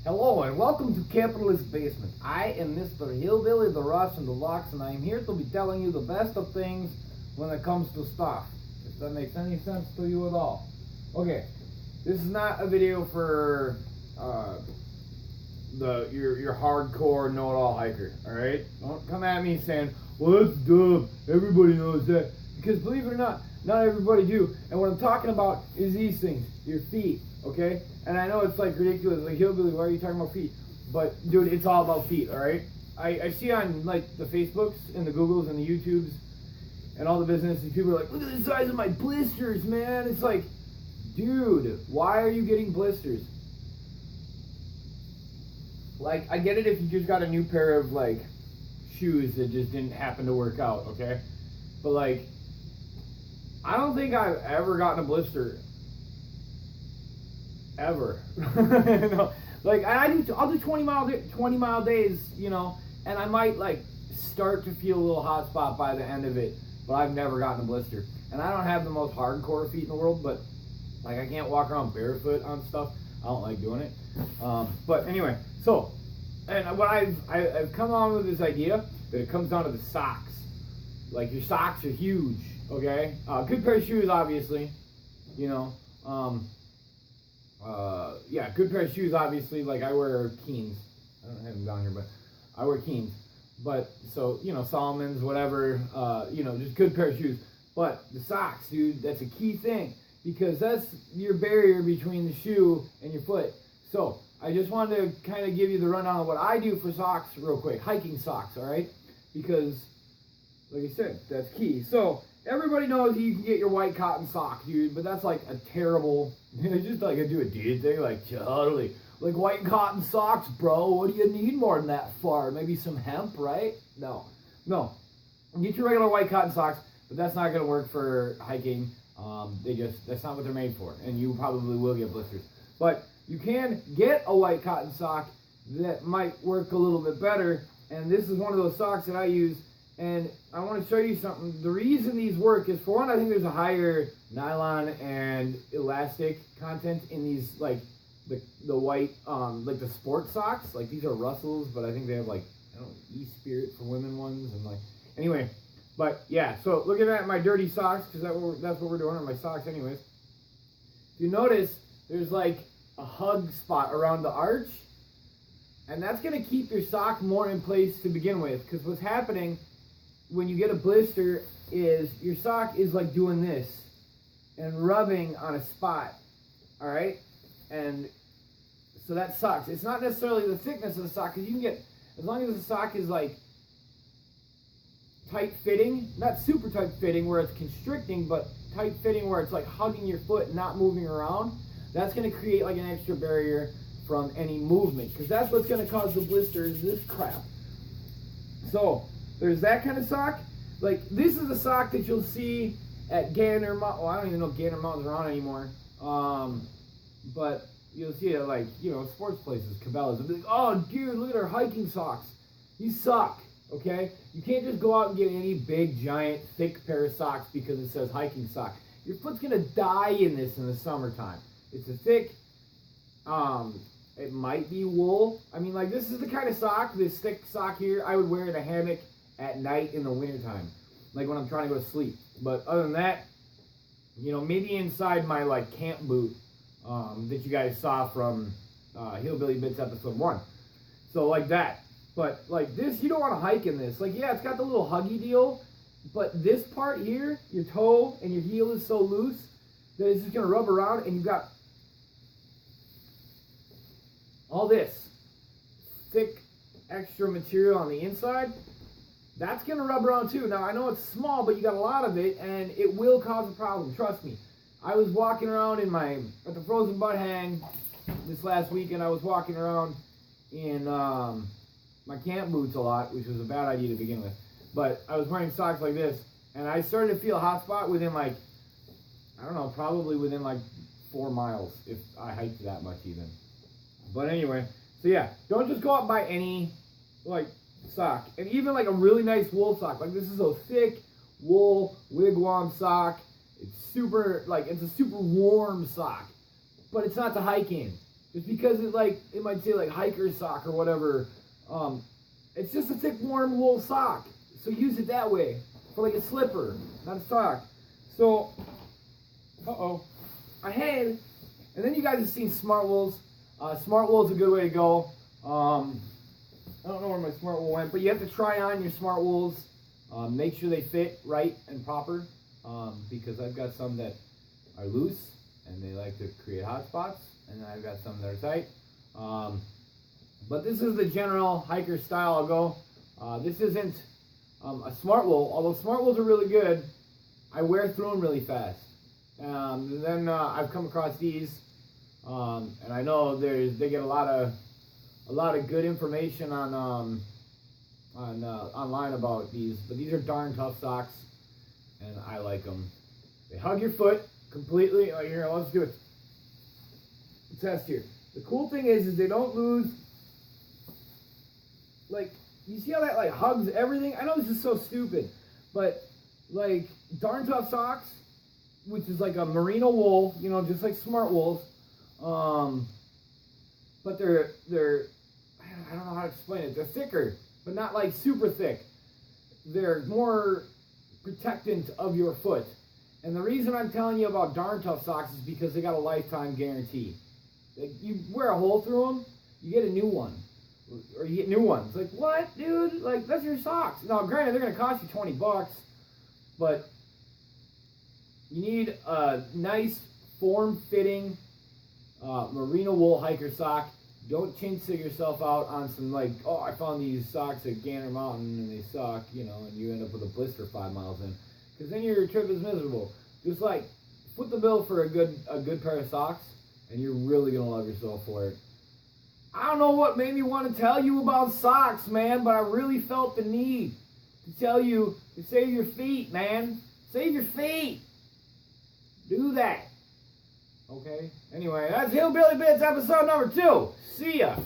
Hello and welcome to Capitalist Basement. I am Mr. Hillbilly, the Russ, and the Lux, and I am here to be telling you the best of things when it comes to stuff. If that makes any sense to you at all. Okay, this is not a video for your hardcore know-it-all hiker. All right, don't come at me saying, "Well, that's dumb. Everybody knows that." Because believe it or not everybody do. And what I'm talking about is these things, your feet. Okay, and I know it's like ridiculous, like Hillbilly, why are you talking about feet? But dude, it's all about feet. All right, I see on like the Facebooks and the Googles and the YouTubes and all the businesses, people are like, "Look at the size of my blisters, man." It's like, dude, why are you getting blisters? Like, I get it if you just got a new pair of like shoes that just didn't happen to work out, okay? But like, I don't think I've ever gotten a blister. Ever. No. Like, I'll do 20 mile days, you know, and I might like start to feel a little hot spot by the end of it, but I've never gotten a blister. And I don't have the most hardcore feet in the world, but like, I can't walk around barefoot on stuff. I don't like doing it. But anyway, so, and what I've come on with this idea that it comes down to the socks. Like, your socks are huge, okay? Good pair of shoes, obviously, you know. Yeah, good pair of shoes, obviously. Like, I wear Keens. I don't have them down here, but I wear Keens. But, so, you know, Solomon's, whatever, you know, just good pair of shoes. But the socks, dude, that's a key thing, because that's your barrier between the shoe and your foot. So, I just wanted to kind of give you the rundown of what I do for socks real quick. Hiking socks, all right? Because, like I said, that's key. So, everybody knows you can get your white cotton sock, dude, but that's like a terrible, it's just like a do a dude thing, like, totally. Like, white cotton socks, bro, what do you need more than that for? Maybe some hemp, right? No. Get your regular white cotton socks, but that's not going to work for hiking. That's not what they're made for, and you probably will get blisters. But you can get a white cotton sock that might work a little bit better, and this is one of those socks that I use. And I want to show you something. The reason these work is, for one, I think there's a higher nylon and elastic content in these, like the white, like the sport socks. Like, these are Russells, but I think they have like, I don't know, E-Spirit for women ones, and like, anyway. But yeah, so looking at my dirty socks, because that's what we're doing on my socks anyways. If you notice, there's like a hug spot around the arch, and that's going to keep your sock more in place to begin with, because what's happening when you get a blister is your sock is like doing this and rubbing on a spot, all right? And so that sucks. It's not necessarily the thickness of the sock, because you can get, as long as the sock is like tight fitting, not super tight fitting where it's constricting, but tight fitting where it's like hugging your foot and not moving around, that's going to create like an extra barrier from any movement, because that's what's going to cause the blisters, this crap. So there's that kind of sock. Like, this is a sock that you'll see at Gander Mountain. Well, I don't even know if Gander Mountain's around anymore. But you'll see it, like, you know, sports places, Cabela's. They'll be like, "Oh, dude, look at our hiking socks. These suck," okay? You can't just go out and get any big, giant, thick pair of socks because it says hiking sock. Your foot's going to die in this in the summertime. It's a thick, it might be wool. I mean, like, this is the kind of sock, this thick sock here, I would wear in a hammock at night in the wintertime, like when I'm trying to go to sleep. But other than that, you know, maybe inside my like camp boot that you guys saw from Hillbilly Bits episode 1. So like that. But like this, you don't want to hike in this. Like, yeah, it's got the little huggy deal, but this part here, your toe and your heel is so loose that it's just going to rub around, and you've got all this thick extra material on the inside. That's going to rub around too. Now, I know it's small, but you got a lot of it, and it will cause a problem. Trust me. I was walking around at the Frozen Butt Hang this last weekend. I was walking around in my camp boots a lot, which was a bad idea to begin with. But I was wearing socks like this, and I started to feel a hot spot within like, I don't know, probably within like 4 miles, if I hiked that much even. But anyway, so yeah, don't just go out and buy any like sock, and even like a really nice wool sock. Like, this is a thick wool wigwam sock. It's super, like, it's a super warm sock, but it's not to hike in. Just because it might say like hiker's sock or whatever. It's just a thick, warm wool sock. So use it that way for like a slipper, not a sock. So, I had, and then you guys have seen Smart Wools. Smart Wool is a good way to go. I don't know where my Smart Wool went, but you have to try on your Smart Wools. Make sure they fit right and proper, because I've got some that are loose and they like to create hot spots, and then I've got some that are tight. But this is the general hiker style I'll go. This isn't a Smart Wool, although Smart Wools are really good. I wear through them really fast. Then I've come across these, and I know they get a lot of good information on online about these, but these are darn tough socks, and I like them. They hug your foot completely. Oh, here, let's do it. Test here. The cool thing is they don't lose. Like, you see how that like hugs everything? I know this is so stupid, but like darn tough socks, which is like a merino wool, you know, just like Smart Wools. But they're I don't know how to explain it. They're thicker, but not like super thick. They're more protectant of your foot. And the reason I'm telling you about darn tough socks is because they got a lifetime guarantee. Like, you wear a hole through them, you get a new one. Or you get new ones. Like, what, dude? Like, that's your socks. Now, granted, they're going to cost you $20, but you need a nice, form-fitting merino wool hiker sock. Don't chintz yourself out on some, like, oh, I found these socks at Gander Mountain and they suck, you know, and you end up with a blister 5 miles in. Because then your trip is miserable. Just, like, foot the bill for a good pair of socks, and you're really going to love yourself for it. I don't know what made me want to tell you about socks, man, but I really felt the need to tell you to save your feet, man. Save your feet. Do that. Okay? Anyway, that's Hillbilly Bits episode number 2. See ya.